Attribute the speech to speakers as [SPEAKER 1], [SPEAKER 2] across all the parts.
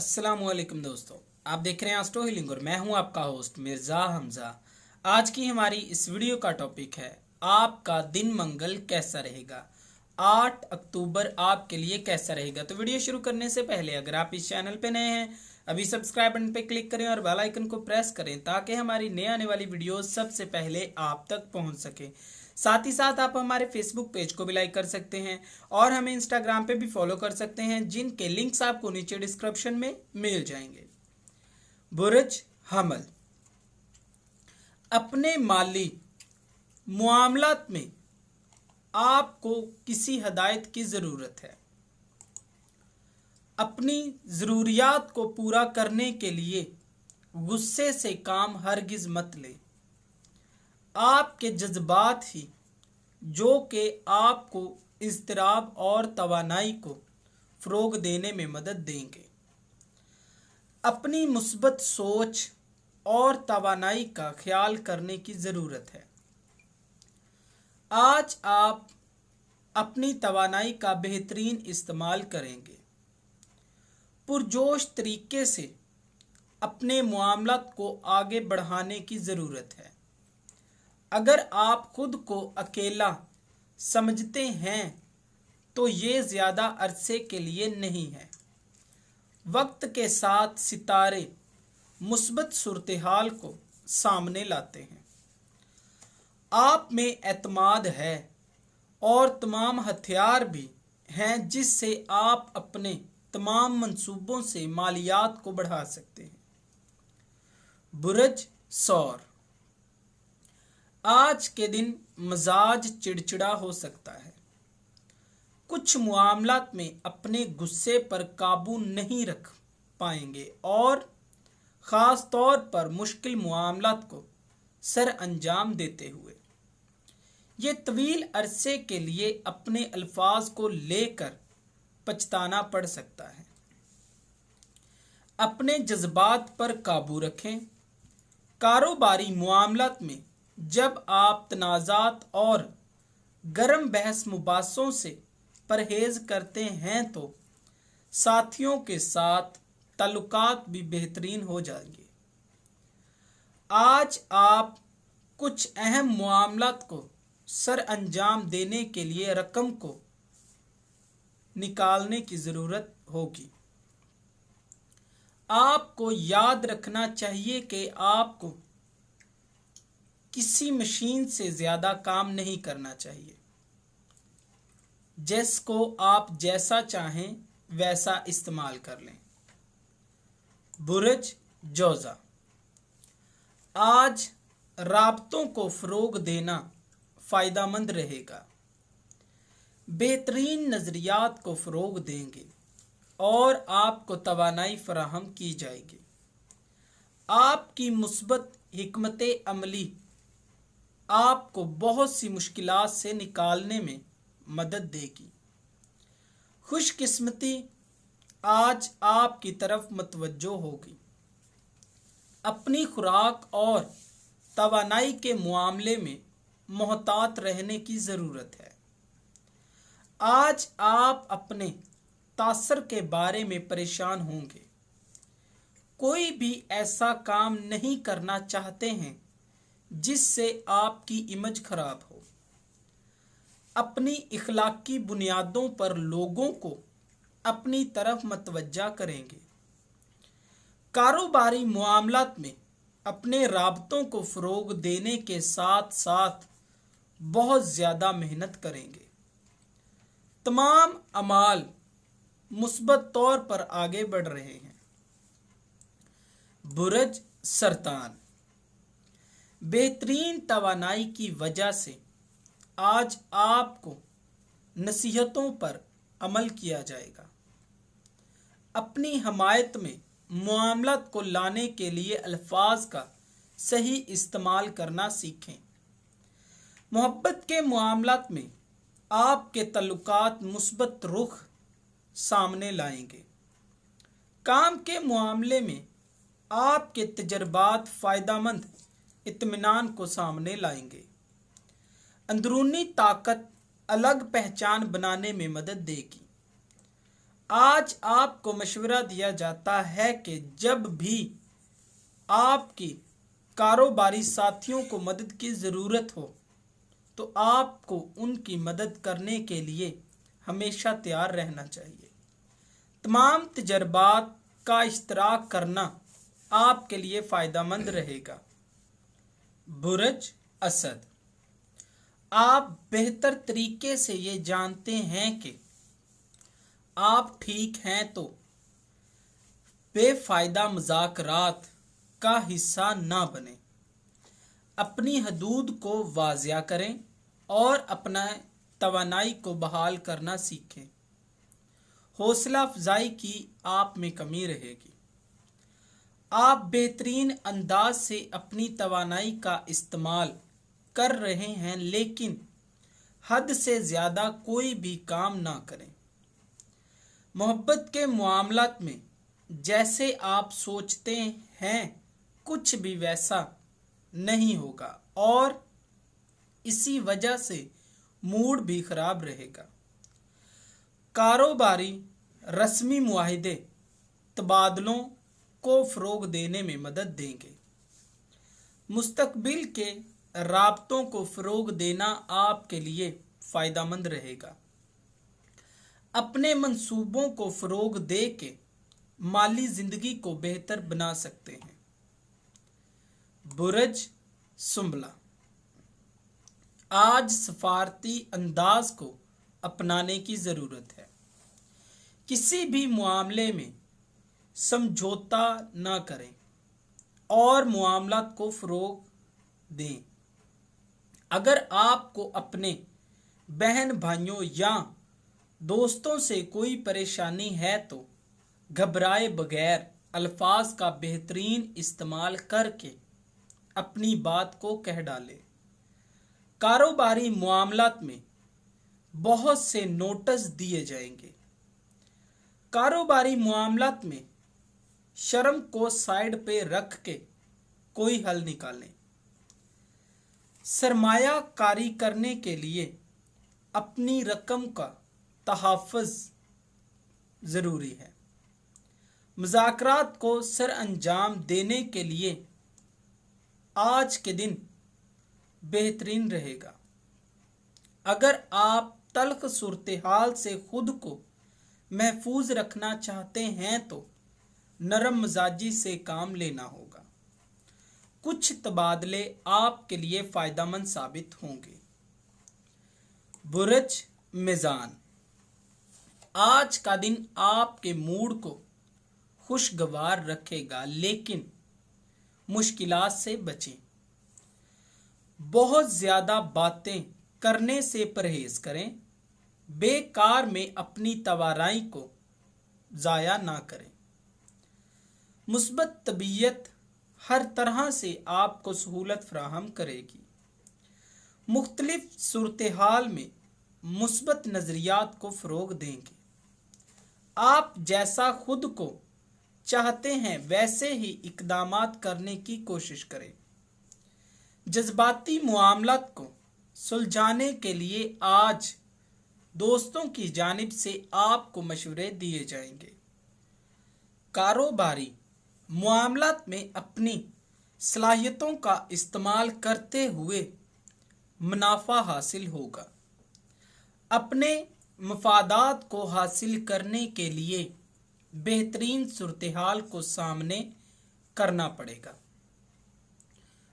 [SPEAKER 1] अस्सलामुअलैकुम दोस्तों, आप देख रहे हैं एस्ट्रो हीलिंग और मैं हूं आपका होस्ट मिर्ज़ा हमज़ा। आज की हमारी इस वीडियो का टॉपिक है आपका दिन मंगल कैसा रहेगा। 8 अक्टूबर आपके लिए कैसा रहेगा। तो वीडियो शुरू करने से पहले अगर आप इस चैनल पे नए हैं, अभी सब्सक्राइब बटन पे क्लिक करें और बेल आइकन को प्रेस करें ताकि हमारी नए आने वाली वीडियो सबसे पहले आप तक पहुंच सके। साथ ही साथ आप हमारे फेसबुक पेज को भी लाइक कर सकते हैं और हमें इंस्टाग्राम पे भी फॉलो कर सकते हैं, जिनके लिंक्स आपको नीचे डिस्क्रिप्शन में मिल जाएंगे। बुर्ज हमल, अपने माली मामलात में आपको किसी हदायत की ज़रूरत है। अपनी ज़रूरियात को पूरा करने के लिए गुस्से से काम हरगिज़ मत ले। आपके जज्बात ही जो कि आपको इज़्तिराब और तवानाई को फ़रोग देने में मदद देंगे। अपनी मुस्बत सोच और तवानाई का ख्याल करने की ज़रूरत है। आज आप अपनी तवानाई का बेहतरीन इस्तेमाल करेंगे। पुरजोश तरीके से अपने मामलात को आगे बढ़ाने की ज़रूरत है। अगर आप खुद को अकेला समझते हैं तो ये ज़्यादा अरसे के लिए नहीं है। वक्त के साथ सितारे मुस्बत सूरत हाल को सामने लाते हैं। आप में एतमाद है और तमाम हथियार भी हैं जिससे आप अपने तमाम मंसूबों से मालियात को बढ़ा सकते हैं। बुर्ज सौर, आज के दिन मजाज चिड़चिड़ा हो सकता है। कुछ मामलात में अपने गुस्से पर काबू नहीं रख पाएंगे और ख़ास तौर पर मुश्किल मामलात को सर अंजाम देते हुए ये तवील अरसे के लिए अपने अल्फाज को लेकर पछताना पड़ सकता है। अपने जज्बात पर काबू रखें। कारोबारी मामलात में जब आप तनाज़ात और गर्म बहस मुबासों से परहेज करते हैं तो साथियों के साथ ताल्लुकात भी बेहतरीन हो जाएंगे। आज आप कुछ अहम मामलात को सर अंजाम देने के लिए रकम को निकालने की ज़रूरत होगी। आपको याद रखना चाहिए कि आपको किसी मशीन से ज़्यादा काम नहीं करना चाहिए, जिसको आप जैसा चाहें वैसा इस्तेमाल कर लें। बुर्ज जोज़ा, आज राब्तों को फ़रोग देना फ़ायदेमंद रहेगा। बेहतरीन नज़रियात को फ़रोग देंगे और आपको तवानाई फराहम की जाएगी। आपकी मुस्बत हिकमत अमली आपको बहुत सी मुश्किलात से निकालने में मदद देगी। खुशकिस्मती आज आपकी तरफ मतवज्जो होगी। अपनी खुराक और तवानाई के मामले में मोहतात रहने की ज़रूरत है। आज आप अपने तासर के बारे में परेशान होंगे। कोई भी ऐसा काम नहीं करना चाहते हैं जिससे आपकी इमेज खराब हो। अपनी इखलाकी बुनियादों पर लोगों को अपनी तरफ मतवज्जा करेंगे। कारोबारी मामलात में अपने राबतों को फ़रोग देने के साथ साथ बहुत ज़्यादा मेहनत करेंगे। तमाम अमाल मुस्बत तौर पर आगे बढ़ रहे हैं। बुर्ज सरतान, बेहतरीन तवानाई की वजह से आज आपको नसीहतों पर अमल किया जाएगा। अपनी हमायत में मामलात को लाने के लिए अल्फाज का सही इस्तेमाल करना सीखें। मोहब्बत के मामलात में आपके तल्लुकात मुस्बत रुख सामने लाएंगे। काम के मामले में आपके तजर्बात फ़ायदेमंद इत्मीनान को सामने लाएंगे। अंदरूनी ताकत अलग पहचान बनाने में मदद देगी। आज आपको मशवरा दिया जाता है कि जब भी आपकी कारोबारी साथियों को मदद की ज़रूरत हो तो आपको उनकी मदद करने के लिए हमेशा तैयार रहना चाहिए। तमाम तजर्बात का इश्तराक करना आपके लिए फ़ायदेमंद रहेगा। बुर्ज असद, आप बेहतर तरीके से ये जानते हैं कि आप ठीक हैं तो बेफायदा मज़ाकरात का हिस्सा ना बने। अपनी हदूद को वाज़िया करें और अपना तवानाई को बहाल करना सीखें। हौसला अफजाई की आप में कमी रहेगी। आप बेहतरीन अंदाज से अपनी तवानाई का इस्तेमाल कर रहे हैं, लेकिन हद से ज़्यादा कोई भी काम ना करें। मोहब्बत के मामलात में जैसे आप सोचते हैं कुछ भी वैसा नहीं होगा और इसी वजह से मूड भी खराब रहेगा। कारोबारी रस्मी मुआहिदे तबादलों को फ़रोग देने में मदद देंगे। मुस्तकबिल के राब्तों को फ़रोग देना आपके लिए फ़ायदेमंद रहेगा। अपने मंसूबों को फ़रोग दे के माली ज़िंदगी को बेहतर बना सकते हैं। बुर्ज सुंबला, आज सफारती अंदाज को अपनाने की ज़रूरत है। किसी भी मामले में समझौता न करें और मामलात को फ़रोग दें। अगर आपको अपने बहन भाइयों या दोस्तों से कोई परेशानी है तो घबराए बगैर अल्फाज का बेहतरीन इस्तेमाल करके अपनी बात को कह डालें। कारोबारी मामलात में बहुत से नोटिस दिए जाएंगे। कारोबारी मामलात में शर्म को साइड पे रख के कोई हल निकालें। सरमाया कारी करने के लिए अपनी रकम का तहफ़्फ़ुज़ ज़रूरी है। मुज़ाकरात को सर अंजाम देने के लिए आज के दिन बेहतरीन रहेगा। अगर आप तल्ख सूरत हाल से खुद को महफूज रखना चाहते हैं तो नरम मिजाजी से काम लेना होगा। कुछ तबादले आपके लिए फ़ायदेमंद साबित होंगे। बुर्ज मीज़ान, आज का दिन आपके मूड को खुशगवार रखेगा, लेकिन मुश्किलात से बचें। बहुत ज़्यादा बातें करने से परहेज करें। बेकार में अपनी तवानाई को ज़ाया ना करें। मुस्बत तबीयत हर तरह से आपको सहूलत फराहम करेगी। मुख्तलिफ सूरत हाल में मुस्बत नज़रियात को फ़रोग देंगे। आप जैसा खुद को चाहते हैं वैसे ही इक़दामात करने की कोशिश करें। जज्बाती मामलात को सुलझाने के लिए आज दोस्तों की जानिब से आपको मशवरे दिए जाएंगे। कारोबारी मामलात में अपनी सलाहियतों का इस्तेमाल करते हुए मुनाफा हासिल होगा। अपने मफादात को हासिल करने के लिए बेहतरीन सूरत हाल को सामने करना पड़ेगा।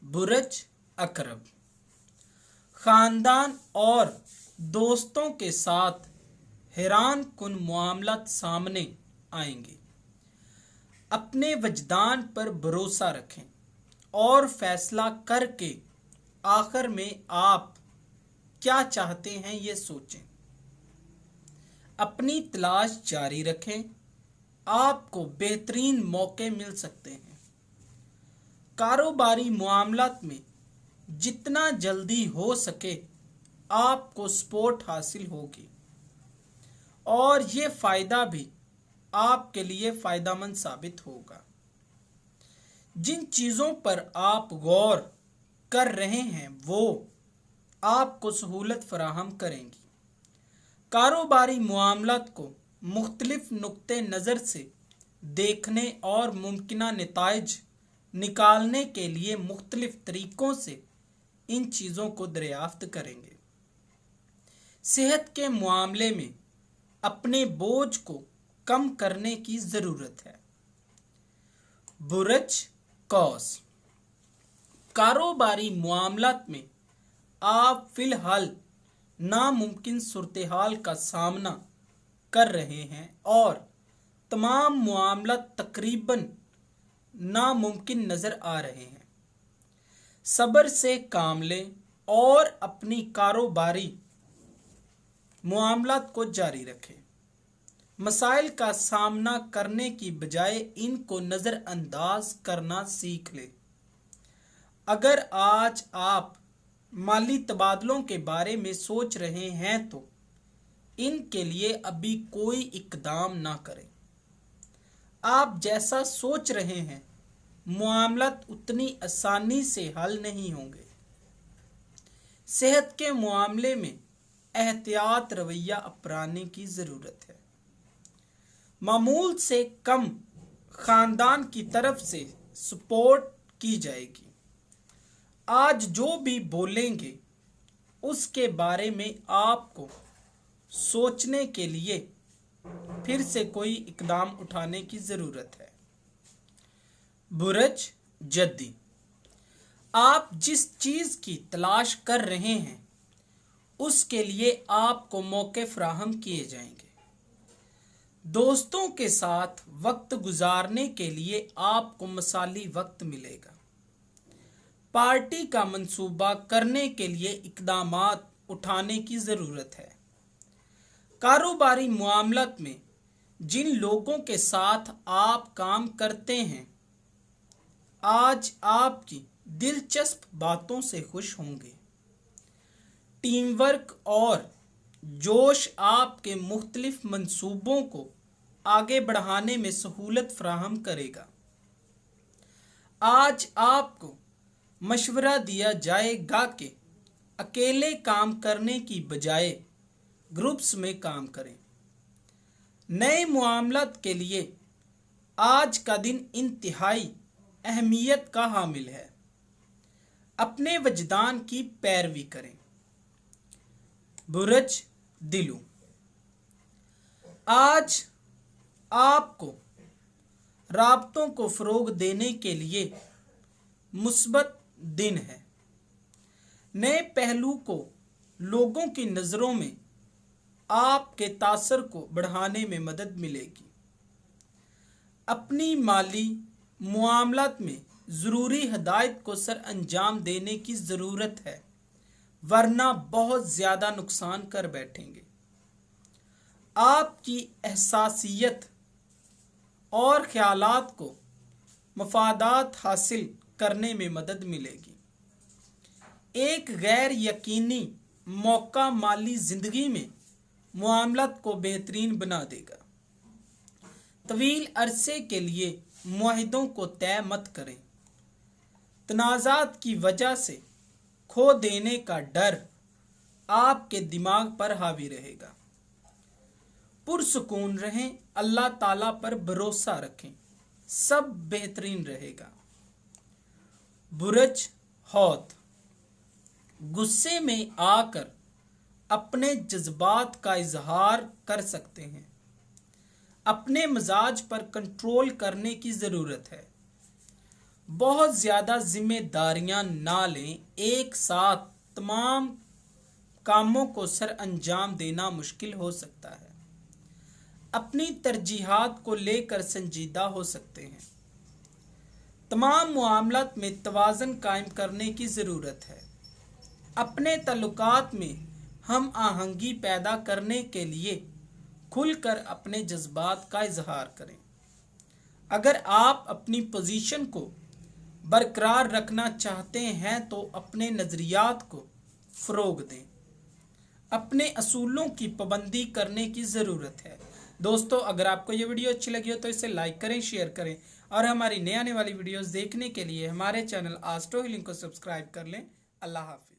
[SPEAKER 1] बुर्ज अकरब, ख़ानदान और दोस्तों के साथ हैरान कुन मामलात सामने आएंगे। अपने वजदान पर भरोसा रखें और फैसला करके आखिर में आप क्या चाहते हैं ये सोचें। अपनी तलाश जारी रखें, आपको बेहतरीन मौके मिल सकते हैं। कारोबारी मामलात में जितना जल्दी हो सके आपको सपोर्ट हासिल होगी और ये फ़ायदा भी आपके लिए फ़ायदेमंद साबित होगा। जिन चीज़ों पर आप गौर कर रहे हैं वो आपको सहूलत फराहम करेंगी। कारोबारी मामलात को मुख्तलिफ नुक्ते नज़र से देखने और मुमकिना नताइज निकालने के लिए मुख्तलिफ तरीक़ों से इन चीज़ों को दरियाफ्त करेंगे। सेहत के मामले में अपने बोझ को कम करने की ज़रूरत है। बुरज कौस, कारोबारी मामलात में आप फ़िलहाल नामुमकिन सूरत-ए-हाल का सामना कर रहे हैं और तमाम मामलात तकरीबन नामुमकिन नज़र आ रहे हैं। सब्र से काम लें और अपनी कारोबारी मामलात को जारी रखें। मसाइल का सामना करने की बजाय इनको नज़रअंदाज करना सीख लें। अगर आज आप माली तबादलों के बारे में सोच रहे हैं तो इनके लिए अभी कोई इकदाम ना करें। आप जैसा सोच रहे हैं मामलात उतनी आसानी से हल नहीं होंगे। सेहत के मामले में एहतियात रवैया अपनाने की ज़रूरत है। मामूल से कम ख़ानदान की तरफ से सपोर्ट की जाएगी। आज जो भी बोलेंगे उसके बारे में आपको सोचने के लिए फिर से कोई इकदाम उठाने की ज़रूरत है। बुरज जद्दी, आप जिस चीज़ की तलाश कर रहे हैं उसके लिए आपको मौके फराहम किए जाएंगे। दोस्तों के साथ वक्त गुजारने के लिए आपको मसाली वक्त मिलेगा। पार्टी का मंसूबा करने के लिए इकदामात उठाने की ज़रूरत है। कारोबारी मामलात में जिन लोगों के साथ आप काम करते हैं आज आपकी दिलचस्प बातों से खुश होंगे। टीम वर्क और जोश आपके मुख्तलिफ मंसूबों को आगे बढ़ाने में सहूलत फराहम करेगा। आज आपको मशवरा दिया जाएगा कि अकेले काम करने की बजाय ग्रुप्स में काम करें। नए मामलात के लिए आज का दिन इंतहाई अहमियत का हामिल है। अपने वजदान की पैरवी करें। बुरज दिलू, आज आपको राब्तों को फ़रोग देने के लिए मुस्बत दिन है। नए पहलू को लोगों की नज़रों में आपके तासर को बढ़ाने में मदद मिलेगी। अपनी माली मामलात में ज़रूरी हदायत को सर अंजाम देने की ज़रूरत है वरना बहुत ज़्यादा नुकसान कर बैठेंगे। आपकी एहसासियत और ख्यालात को मफादात हासिल करने में मदद मिलेगी। एक गैर यकीनी मौका माली ज़िंदगी में मामलात को बेहतरीन बना देगा। तवील अरसे के लिए मुआहिदों को तय मत करें। तनाज़ात की वजह से खो देने का डर आपके दिमाग पर हावी रहेगा। पुरसुकून रहें, अल्लाह ताला पर भरोसा रखें, सब बेहतरीन रहेगा। बुरज हौत, गुस्से में आकर अपने जज्बात का इजहार कर सकते हैं। अपने मिजाज पर कंट्रोल करने की ज़रूरत है। बहुत ज़्यादा जिम्मेदारियां ना लें। एक साथ तमाम कामों को सर अंजाम देना मुश्किल हो सकता है। अपनी तरजीहात को लेकर संजीदा हो सकते हैं। तमाम मामलात में तवाज़न कायम करने की ज़रूरत है। अपने ताल्लुकात में हम आहंगी पैदा करने के लिए खुलकर अपने जज्बात का इजहार करें। अगर आप अपनी पोजीशन को बरकरार रखना चाहते हैं तो अपने नज़रियात को फ़रोग दें। अपने असूलों की पाबंदी करने की ज़रूरत है। दोस्तों, अगर आपको ये वीडियो अच्छी लगी हो तो इसे लाइक करें, शेयर करें और हमारी नई आने वाली वीडियोस देखने के लिए हमारे चैनल आस्ट्रो हीलिंग को सब्सक्राइब कर लें। अल्लाह हाफिज़।